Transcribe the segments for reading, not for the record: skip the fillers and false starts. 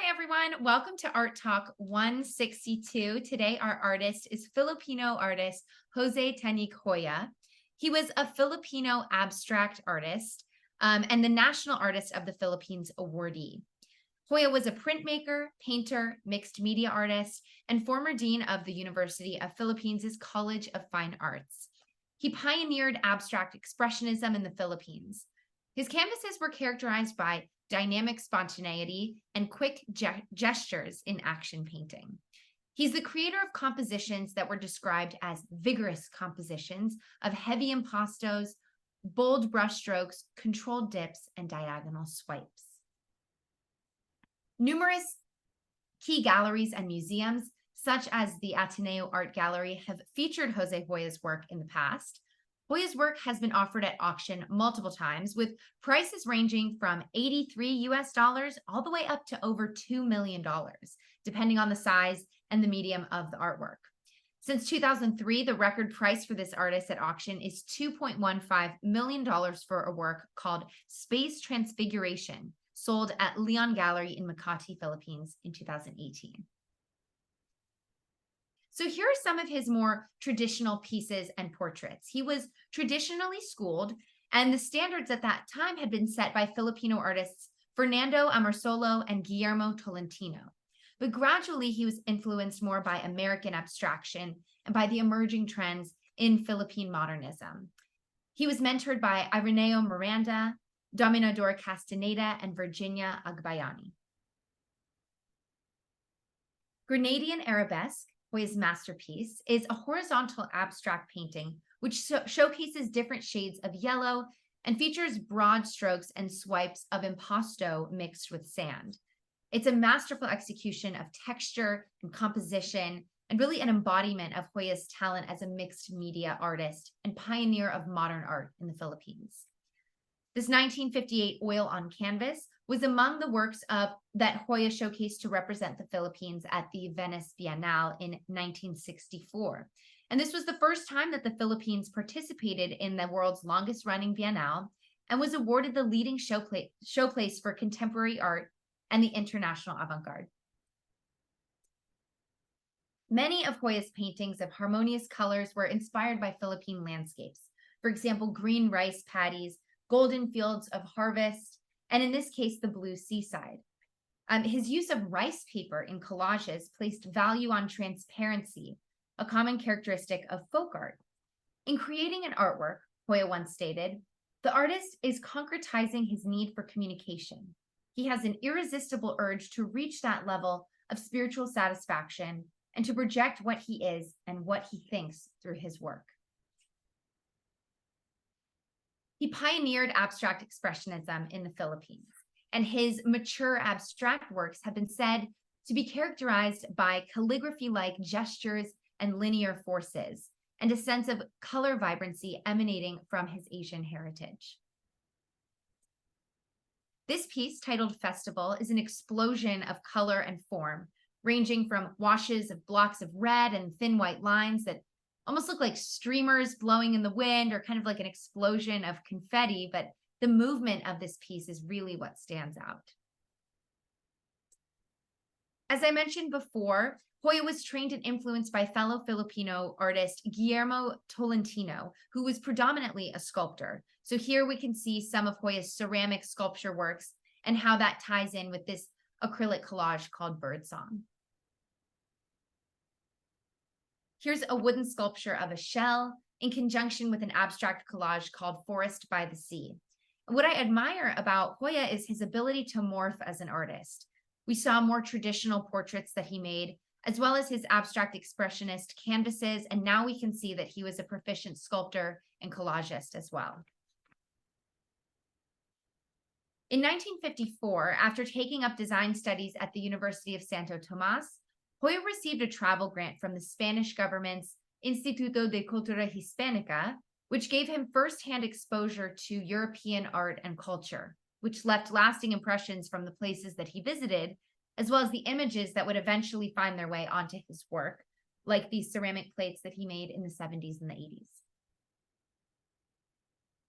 Hi, everyone. Welcome to Art Talk 162. Today, our artist is Filipino artist José Tanig Joya. He was a Filipino abstract artist and the National Artist of the Philippines awardee. Hoya was a printmaker, painter, mixed media artist, and former dean of the University of Philippines' College of Fine Arts. He pioneered abstract expressionism in the Philippines. His canvases were characterized by dynamic spontaneity and quick gestures in action painting. He's the creator of compositions that were described as vigorous compositions of heavy impastos, bold brushstrokes, controlled dips, and diagonal swipes. Numerous key galleries and museums, such as the Ateneo Art Gallery, have featured José Joya's work in the past. Hoya's work has been offered at auction multiple times, with prices ranging from $83 all the way up to over $2 million, depending on the size and the medium of the artwork. Since 2003, the record price for this artist at auction is $2.15 million for a work called Space Transfiguration, sold at Leon Gallery in Makati, Philippines in 2018. So here are some of his more traditional pieces and portraits. He was traditionally schooled, and the standards at that time had been set by Filipino artists Fernando Amorsolo and Guillermo Tolentino. But gradually, he was influenced more by American abstraction and by the emerging trends in Philippine modernism. He was mentored by Ireneo Miranda, Dominador Castaneda, and Virginia Agbayani. Grenada Arabesque, Hoya's masterpiece, is a horizontal abstract painting which showcases different shades of yellow and features broad strokes and swipes of impasto mixed with sand. It's a masterful execution of texture and composition, and really an embodiment of Hoya's talent as a mixed media artist and pioneer of modern art in the Philippines. This 1958 oil on canvas was among the works that Hoya showcased to represent the Philippines at the Venice Biennale in 1964. And this was the first time that the Philippines participated in the world's longest running Biennale and was awarded the leading showplace for contemporary art and the international avant-garde. Many of Hoya's paintings of harmonious colors were inspired by Philippine landscapes. For example, green rice paddies, golden fields of harvest, and in this case, the blue seaside. His use of rice paper in collages placed value on transparency, a common characteristic of folk art. In creating an artwork, Hoya once stated, the artist is concretizing his need for communication. He has an irresistible urge to reach that level of spiritual satisfaction and to project what he is and what he thinks through his work. He pioneered abstract expressionism in the Philippines, and his mature abstract works have been said to be characterized by calligraphy-like gestures and linear forces, and a sense of color vibrancy emanating from his Asian heritage. This piece, titled Festival, is an explosion of color and form, ranging from washes of blocks of red and thin white lines that almost look like streamers blowing in the wind, or kind of like an explosion of confetti, but the movement of this piece is really what stands out. As I mentioned before, Hoya was trained and influenced by fellow Filipino artist Guillermo Tolentino, who was predominantly a sculptor. So here we can see some of Hoya's ceramic sculpture works and how that ties in with this acrylic collage called Birdsong. Here's a wooden sculpture of a shell in conjunction with an abstract collage called Forest by the Sea. What I admire about Hoya is his ability to morph as an artist. We saw more traditional portraits that he made, as well as his abstract expressionist canvases, and now we can see that he was a proficient sculptor and collagist as well. In 1954, after taking up design studies at the University of Santo Tomas, Hoya received a travel grant from the Spanish government's Instituto de Cultura Hispánica, which gave him firsthand exposure to European art and culture, which left lasting impressions from the places that he visited, as well as the images that would eventually find their way onto his work, like these ceramic plates that he made in the 70s and the 80s.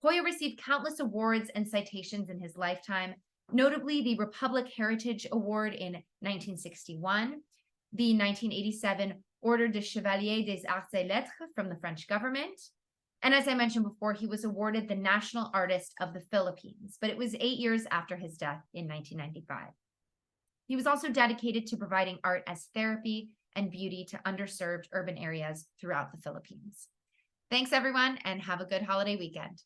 Hoya received countless awards and citations in his lifetime, notably the Republic Heritage Award in 1961, the 1987 Order de Chevalier des Arts et Lettres from the French government. And as I mentioned before, he was awarded the National Artist of the Philippines, but it was 8 years after his death in 1995. He was also dedicated to providing art as therapy and beauty to underserved urban areas throughout the Philippines. Thanks, everyone, and have a good holiday weekend.